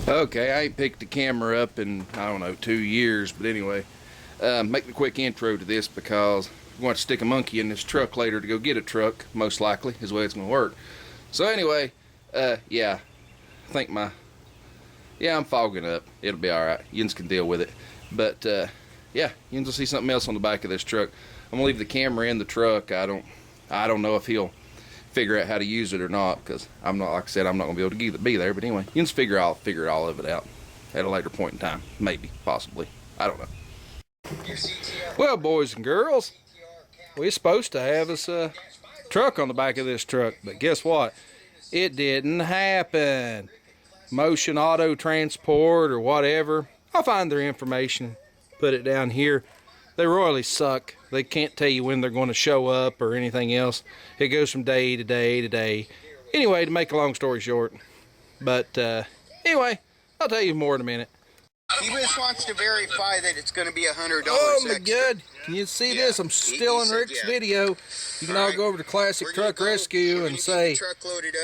Okay, I ain't picked the camera up in, I don't know, 2 years, but anyway, making a quick intro to this because I'm going to stick a monkey in this truck later to go get a truck, most likely, is the way it's going to work. So anyway, yeah, I think I'm fogging up. It'll be alright. Yins can deal with it. But, yeah, Yins will see something else on the back of this truck. I'm going to leave the camera in the truck. I don't know if he'll figure out how to use it or not, because I'm not, like I said, I'm not going to be able to be there. But anyway, Yins figure all of it out at a later point in time. Maybe, possibly. I don't know. Well, boys and girls, we're supposed to have us a truck on the back of this truck, but guess what? It didn't happen. Motion Auto Transport or whatever. I'll find their information, put it down here. They royally suck. They can't tell you when they're going to show up or anything else. It goes from day to day to day. Anyway, to make a long story short. But anyway, I'll tell you more in a minute. He just wants to verify that it's going to be $100 Oh my extra. God. Can you see this? I'm still in Rick's video. You can all go over to Classic Truck Rescue and say,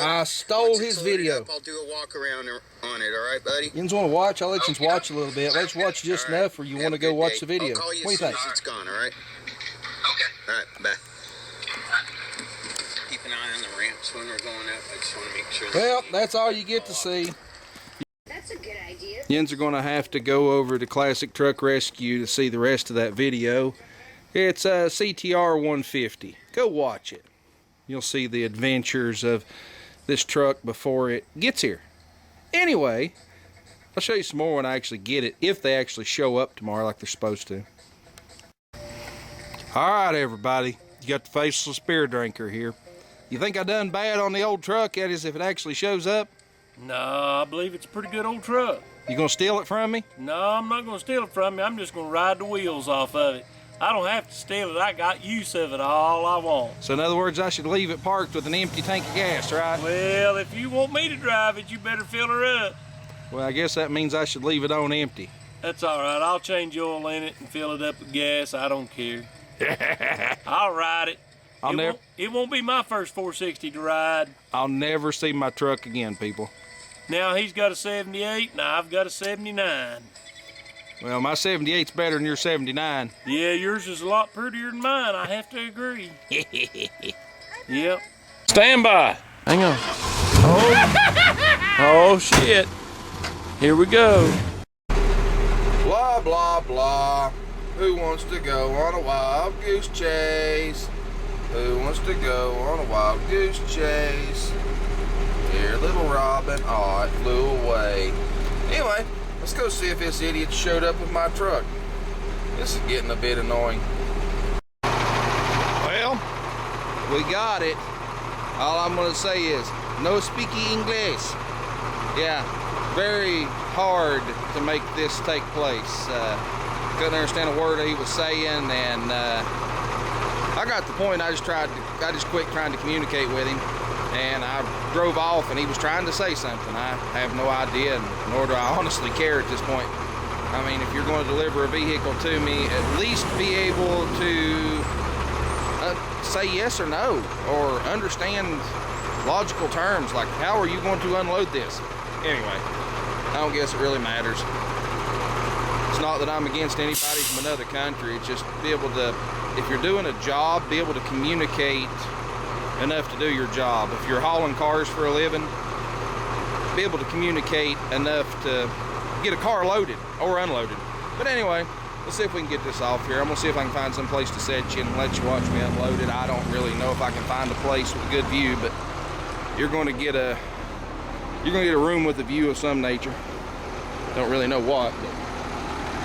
I stole his video. I'll do a walk around on it, all right, buddy? You want to watch? I'll let you watch a little bit. Let you watch just enough, or you want to go watch the video. I'll call you what do you think? As soon as it's gone, all right? Okay. All right, bye. Keep an eye on the ramps when we're going up. I just want to make sure. Well, that's all you get to see. That's a good idea. Yins are going to have to go over to Classic Truck Rescue to see the rest of that video. It's a CTR-150. Go watch it. You'll see the adventures of this truck before it gets here. Anyway, I'll show you some more when I actually get it, if they actually show up tomorrow like they're supposed to. Alright everybody, you got the faceless beer drinker here. You think I done bad on the old truck, that is, if it actually shows up? No, I believe it's a pretty good old truck. You gonna steal it from me? No, I'm not gonna steal it from you. I'm just gonna ride the wheels off of it. I don't have to steal it. I got use of it all I want. So in other words, I should leave it parked with an empty tank of gas, right? Well, if you want me to drive it, you better fill her up. Well, I guess that means I should leave it on empty. That's all right. I'll change oil in it and fill it up with gas. I don't care. I'll ride it. It won't be my first 460 to ride. I'll never see my truck again, people. Now he's got a 78 and I've got a 79. Well, my 78's better than your 79. Yeah, yours is a lot prettier than mine. I have to agree. Yep. Stand by. Hang on. Oh shit. Here we go. Blah, blah, blah. Who wants to go on a wild goose chase? Who wants to go on a wild goose chase? Here, little robin, aw, it flew away. Anyway, let's go see if this idiot showed up with my truck. This is getting a bit annoying. Well, we got it. All I'm gonna say is, no speaky English. Yeah, very hard to make this take place. Couldn't understand a word he was saying, and I got the point. I just quit trying to communicate with him. And I drove off and he was trying to say something. I have no idea, nor do I honestly care at this point. I mean, if you're going to deliver a vehicle to me, at least be able to say yes or no, or understand logical terms, like how are you going to unload this? Anyway, I don't guess it really matters. It's not that I'm against anybody from another country, it's just be able to, if you're doing a job, be able to communicate enough to do your job. If you're hauling cars for a living, be able to communicate enough to get a car loaded or unloaded. But anyway, let's see if we can get this off here. I'm gonna see if I can find some place to set you and let you watch me unload it. I don't really know if I can find a place with a good view, but you're gonna get a room with a view of some nature. Don't really know what, but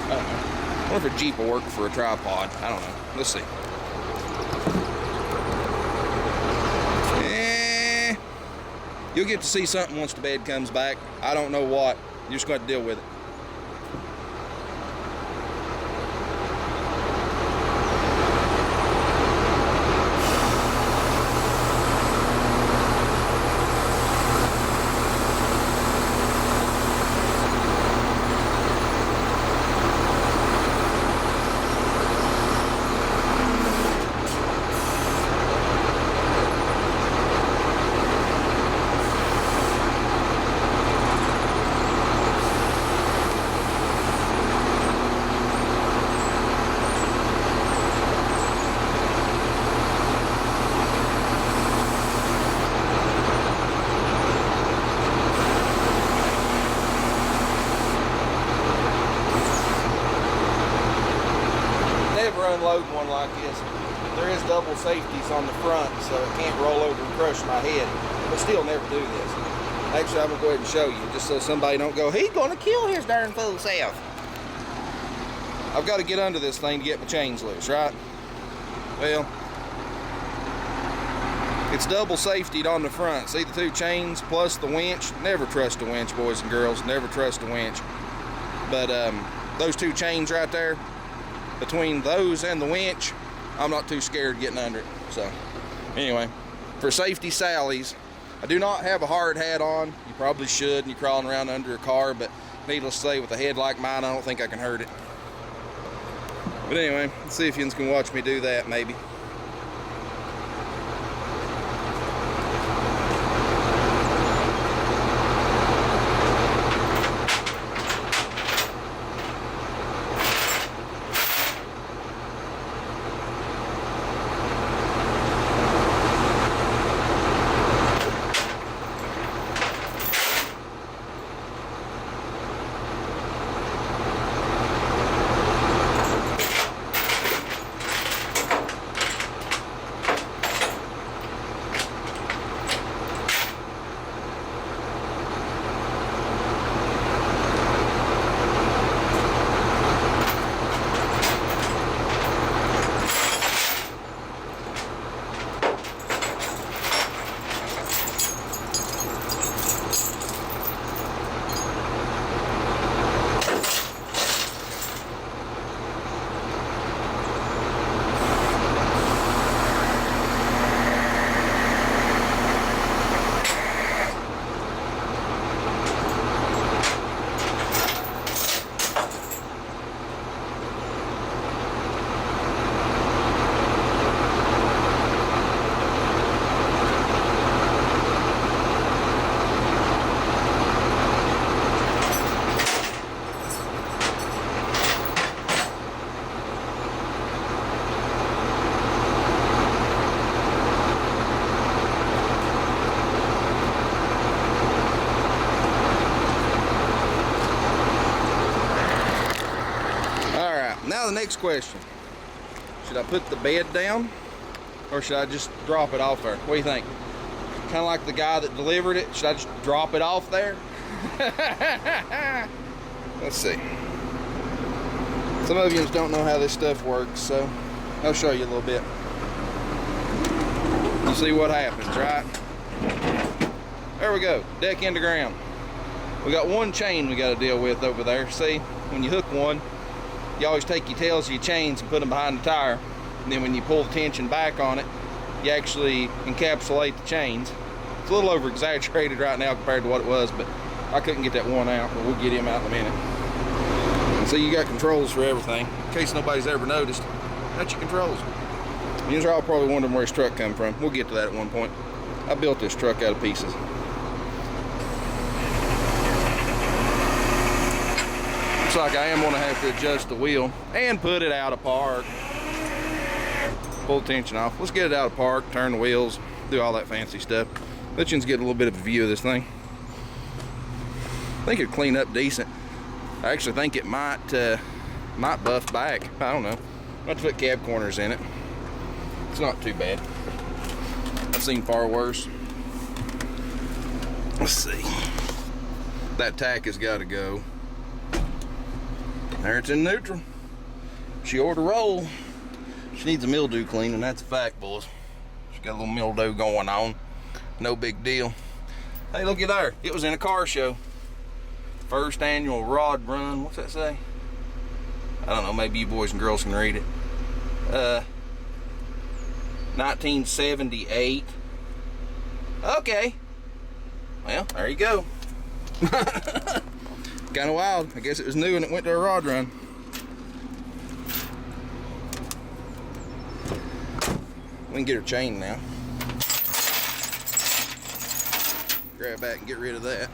I don't know. I wonder if a Jeep will work for a tripod. I don't know. Let's see. You'll get to see something once the bed comes back. I don't know what. You're just going to deal with it. unloading one like this. There is double safeties on the front, so it can't roll over and crush my head. But still never do this. Actually, I'm gonna go ahead and show you, just so somebody don't go, he's gonna kill his darn fool self. I've got to get under this thing to get my chains loose, right? Well, it's double safetied on the front. See the two chains plus the winch? Never trust a winch, boys and girls. Never trust a winch. But those two chains right there, between those and the winch, I'm not too scared getting under it. So anyway, for safety sallies, I do not have a hard hat on. You probably should, and you're crawling around under a car, but needless to say, with a head like mine, I don't think I can hurt it. But anyway, let's see if you can watch me do that maybe. Now the next question, should I put the bed down or should I just drop it off there? What do you think? Kind of like the guy that delivered it, should I just drop it off there? Let's see. Some of you just don't know how this stuff works, so I'll show you a little bit. You see what happens, right? There we go, deck into ground. We got one chain we got to deal with over there. See, when you hook one, you always take your tails of your chains and put them behind the tire. And then when you pull the tension back on it, you actually encapsulate the chains. It's a little over exaggerated right now compared to what it was, but I couldn't get that one out, but we'll get him out in a minute. And see, you got controls for everything. In case nobody's ever noticed, that's your controls. You're all probably wondering where his truck come from. We'll get to that at one point. I built this truck out of pieces. Looks like I am gonna have to adjust the wheel and put it out of park. Pull the tension off. Let's get it out of park, turn the wheels, do all that fancy stuff. Let you get a little bit of a view of this thing. I think it'll clean up decent. I actually think it might buff back. I don't know. I'll have to put cab corners in it. It's not too bad. I've seen far worse. Let's see. That tack has got to go. There, it's in neutral. She ought to roll. She needs a mildew cleaning, that's a fact, boys. She's got a little mildew going on. No big deal. Hey, looky there. It was in a car show. First annual rod run. What's that say? I don't know. Maybe you boys and girls can read it. 1978. Okay. Well, there you go. Kind of wild. I guess it was new and it went to a rod run. We can get her chain now. Grab back and get rid of that.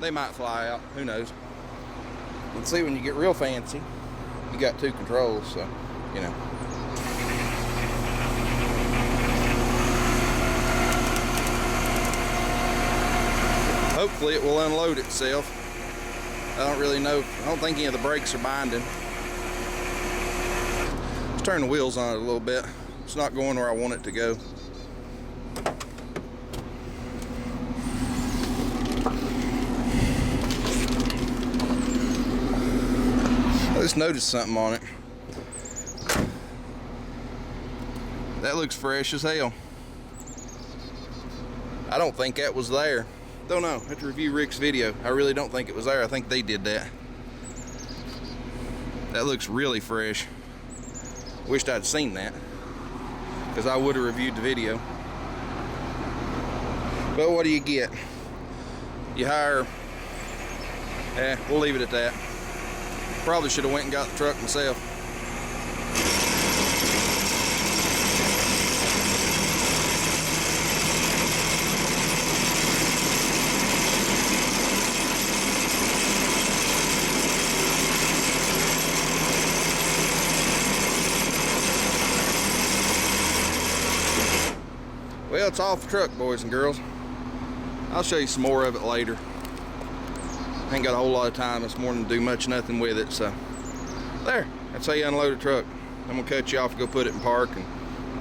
They might fly out, who knows. And see, when you get real fancy, you got two controls, so, you know. Hopefully it will unload itself. don't really know. I don't think any of the brakes are binding. Let's turn the wheels on it a little bit. It's not going where I want it to go. I just noticed something on it. That looks fresh as hell. I don't think that was there. Don't know. I have to review Rick's video. I really don't think it was there. I think they did that. That looks really fresh. Wished I'd seen that, because I would have reviewed the video. But what do you get? You hire... we'll leave it at that. Probably should have went and got the truck myself. Well, it's off the truck, boys and girls. I'll show you some more of it later. I ain't got a whole lot of time this morning to do much nothing with it, so there, that's how you unload a truck. I'm gonna cut you off and go put it in park and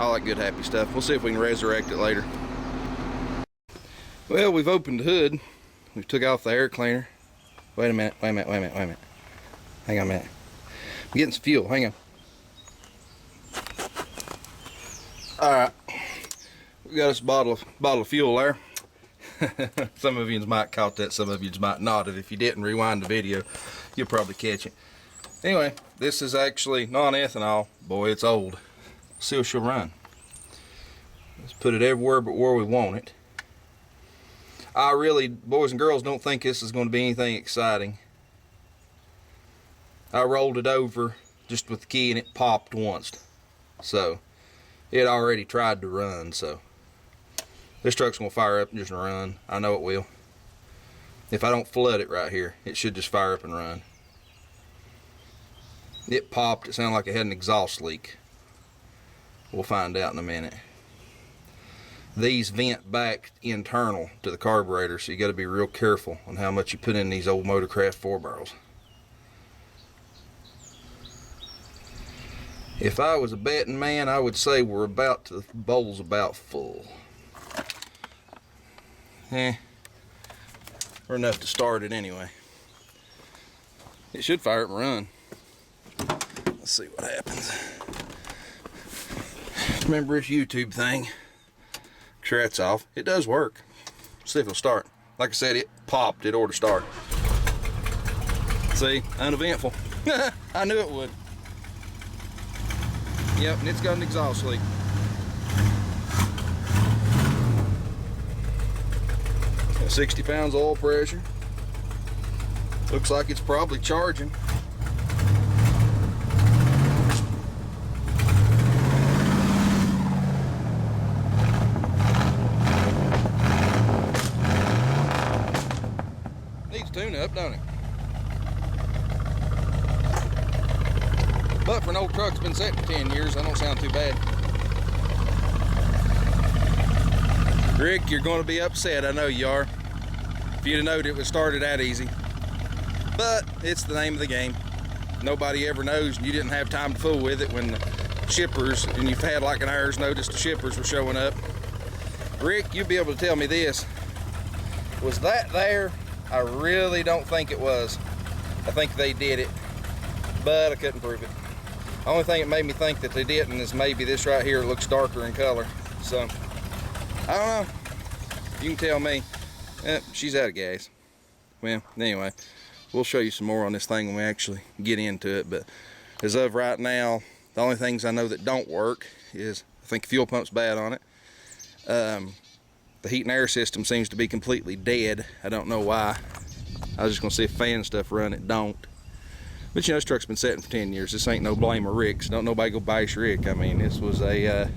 all that good happy stuff. We'll see if we can resurrect it later. Well, we've opened the hood. We've took off the air cleaner. Wait a minute. Hang on a minute. I'm getting some fuel, hang on. All right, we got us a bottle of fuel there. Some of you might caught that, some of you might not have. If you didn't rewind the video, you'll probably catch it. Anyway, this is actually non-ethanol. Boy, it's old. See if she'll run. Let's put it everywhere but where we want it. I really, boys and girls, don't think this is going to be anything exciting. I rolled it over just with the key and it popped once. So, it already tried to run, so. This truck's gonna fire up and just run. I know it will. If I don't flood it right here, it should just fire up and run. It popped. It sounded like it had an exhaust leak. We'll find out in a minute. These vent back internal to the carburetor, so you gotta be real careful on how much you put in these old Motorcraft 4-barrels. If I was a betting man, I would say the bowl's about full. Or enough to start it anyway. It should fire up and run. Let's see what happens. Remember this YouTube thing. Sure, that's off. It does work. See if it'll start. Like I said, it popped. It ought to start. See, uneventful. I knew it would. Yep, and it's got an exhaust leak. 60 pounds of oil pressure. Looks like it's probably charging. Needs tune up, don't it? But for an old truck that's been set for 10 years, that don't sound too bad. Rick, you're going to be upset, I know you are. If you'd have known it was started that easy. But it's the name of the game. Nobody ever knows, and you didn't have time to fool with it when the shippers, and you've had like an hour's notice, the shippers were showing up. Rick, you'll be able to tell me this. Was that there? I really don't think it was. I think they did it, but I couldn't prove it. The only thing that made me think that they didn't is maybe this right here looks darker in color. So, I don't know. You can tell me. She's out of gas. Well, anyway, we'll show you some more on this thing when we actually get into it. But as of right now, the only things I know that don't work is I think the fuel pump's bad on it. The heat and air system seems to be completely dead. I don't know why. I was just gonna see if fan stuff run. It don't. But you know, this truck's been sitting for 10 years. This ain't no blame of Rick's. Don't nobody go bash Rick. I mean, this was a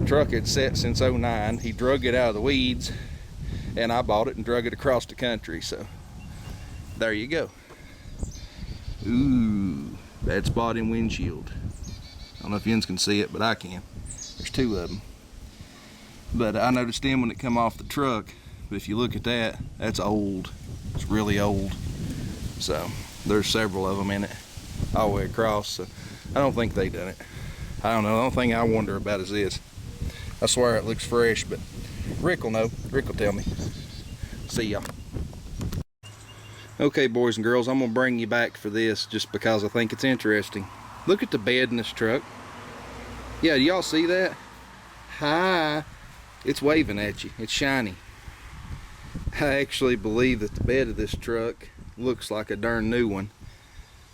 truck had sat since '09. He drug it out of the weeds, and I bought it and drug it across the country. So there you go. Ooh, bad spot in windshield. I don't know if you can see it, but I can. There's two of them. But I noticed them when it come off the truck. But if you look at that, that's old. It's really old. So there's several of them in it all the way across. So I don't think they done it. I don't know. The only thing I wonder about is this. I swear it looks fresh, but Rick will know. Rick will tell me. See y'all. Okay, boys and girls, I'm gonna bring you back for this just because I think it's interesting. Look at the bed in this truck. Yeah, do y'all see that? Hi. It's waving at you. It's shiny. I actually believe that the bed of this truck looks like a darn new one.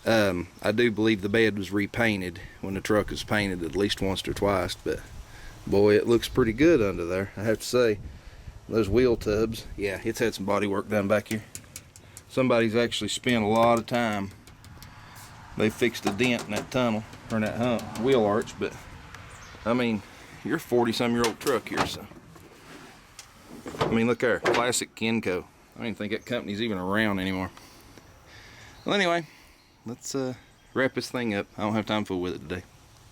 I do believe the bed was repainted when the truck was painted at least once or twice, but boy, it looks pretty good under there, I have to say. Those wheel tubs, yeah, it's had some body work done back here. Somebody's actually spent a lot of time. They fixed a dent in that tunnel, or in that hump, wheel arch, but I mean, you're a 40-some-year-old truck here, so. I mean, look there, classic Kenco. I don't even think that company's even around anymore. Well, anyway, let's wrap this thing up. I don't have time to fool with it today.